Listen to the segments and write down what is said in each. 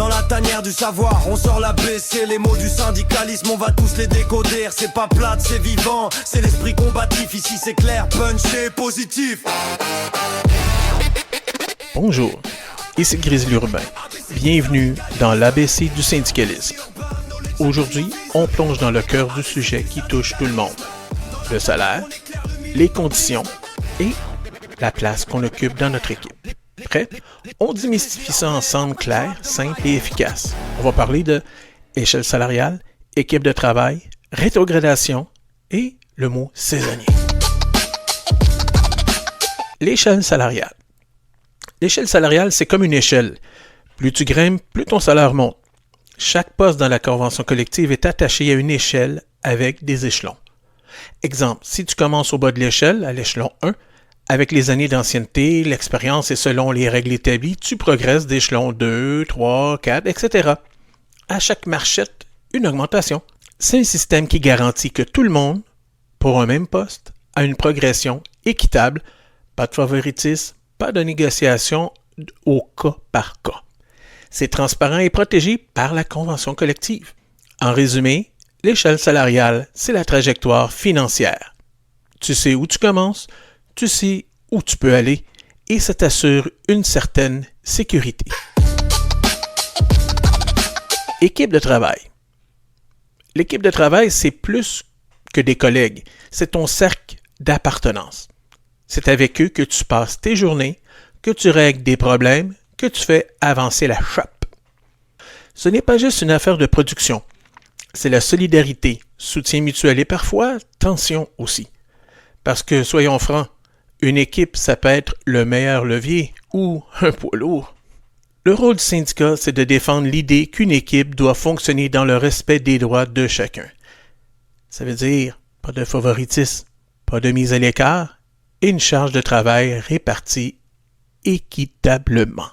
Dans la tanière du savoir, on sort la BC. Les mots du syndicalisme, on va tous les décoder. C'est pas plate, c'est vivant, c'est l'esprit combatif. Ici c'est clair, punché, positif. Bonjour, ici Grizzly Urbain. Bienvenue dans l'ABC du syndicalisme. Aujourd'hui, on plonge dans le cœur du sujet qui touche tout le monde. Le salaire, les conditions et la place qu'on occupe dans notre équipe. Prêt? On démystifie ça ensemble clair, simple et efficace. On va parler de échelle salariale, équipe de travail, rétrogradation et le mot saisonnier. L'échelle salariale. L'échelle salariale, c'est comme une échelle. Plus tu grimpes, plus ton salaire monte. Chaque poste dans la convention collective est attaché à une échelle avec des échelons. Exemple, si tu commences au bas de l'échelle, à l'échelon 1, avec les années d'ancienneté, l'expérience et selon les règles établies, tu progresses d'échelon 2, 3, 4, etc. À chaque marchette, une augmentation. C'est un système qui garantit que tout le monde, pour un même poste, a une progression équitable, pas de favoritisme, pas de négociation au cas par cas. C'est transparent et protégé par la convention collective. En résumé, l'échelle salariale, c'est la trajectoire financière. Tu sais où tu commences, tu sais où tu peux aller et ça t'assure une certaine sécurité. Équipe de travail. L'équipe de travail, c'est plus que des collègues. C'est ton cercle d'appartenance. C'est avec eux que tu passes tes journées, que tu règles des problèmes, que tu fais avancer la shop. Ce n'est pas juste une affaire de production. C'est la solidarité, soutien mutuel et parfois tension aussi. Parce que, soyons francs, une équipe, ça peut être le meilleur levier ou un poids lourd. Le rôle du syndicat, c'est de défendre l'idée qu'une équipe doit fonctionner dans le respect des droits de chacun. Ça veut dire pas de favoritisme, pas de mise à l'écart et une charge de travail répartie équitablement.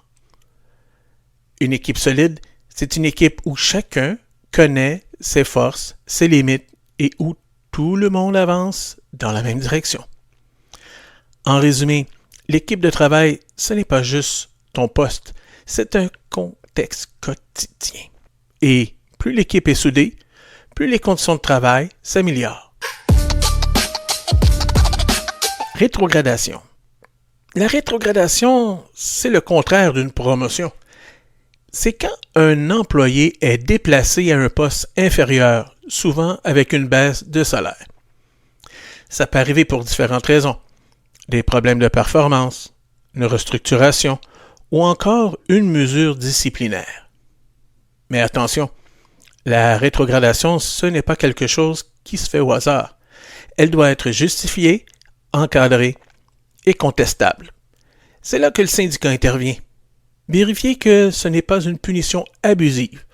Une équipe solide, c'est une équipe où chacun connaît ses forces, ses limites et où tout le monde avance dans la même direction. En résumé, l'équipe de travail, ce n'est pas juste ton poste, c'est un contexte quotidien. Et plus l'équipe est soudée, plus les conditions de travail s'améliorent. Rétrogradation. La rétrogradation, c'est le contraire d'une promotion. C'est quand un employé est déplacé à un poste inférieur, souvent avec une baisse de salaire. Ça peut arriver pour différentes raisons. Des problèmes de performance, une restructuration ou encore une mesure disciplinaire. Mais attention, la rétrogradation, ce n'est pas quelque chose qui se fait au hasard. Elle doit être justifiée, encadrée et contestable. C'est là que le syndicat intervient. Vérifier que ce n'est pas une punition abusive,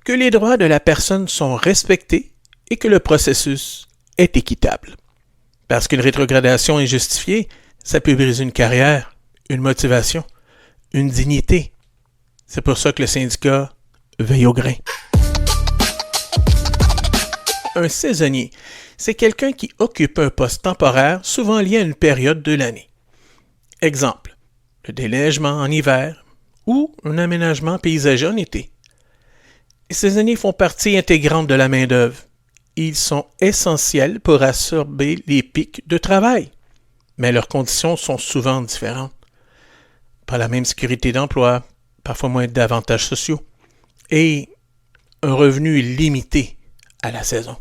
que les droits de la personne sont respectés et que le processus est équitable. Parce qu'une rétrogradation injustifiée, ça peut briser une carrière, une motivation, une dignité. C'est pour ça que le syndicat veille au grain. Un saisonnier, c'est quelqu'un qui occupe un poste temporaire, souvent lié à une période de l'année. Exemple, le déneigement en hiver ou un aménagement paysager en été. Les saisonniers font partie intégrante de la main-d'œuvre. Ils sont essentiels pour absorber les pics de travail, mais leurs conditions sont souvent différentes. Pas la même sécurité d'emploi, parfois moins d'avantages sociaux, et un revenu limité à la saison.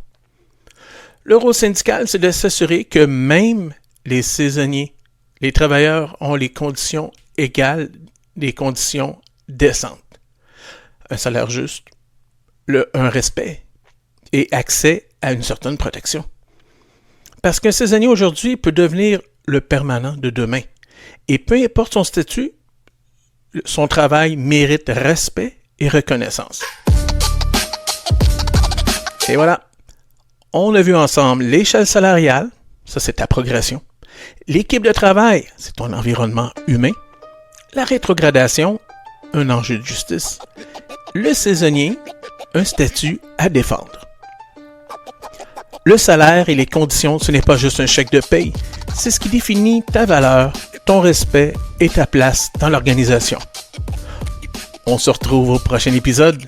Le rôle syndical, c'est de s'assurer que même les saisonniers, les travailleurs ont les conditions égales, des conditions décentes. Un salaire juste, un respect et accès à une certaine protection. Parce qu'un saisonnier aujourd'hui peut devenir le permanent de demain. Et peu importe son statut, son travail mérite respect et reconnaissance. Et voilà, on a vu ensemble l'échelle salariale, ça c'est ta progression. L'équipe de travail, c'est ton environnement humain. La rétrogradation, un enjeu de justice. Le saisonnier, un statut à défendre. Le salaire et les conditions, ce n'est pas juste un chèque de paye, c'est ce qui définit ta valeur, ton respect et ta place dans l'organisation. On se retrouve au prochain épisode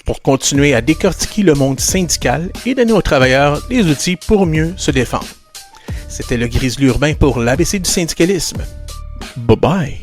pour continuer à décortiquer le monde syndical et donner aux travailleurs des outils pour mieux se défendre. C'était le Grizzly Urbain pour l'ABC du syndicalisme. Bye bye!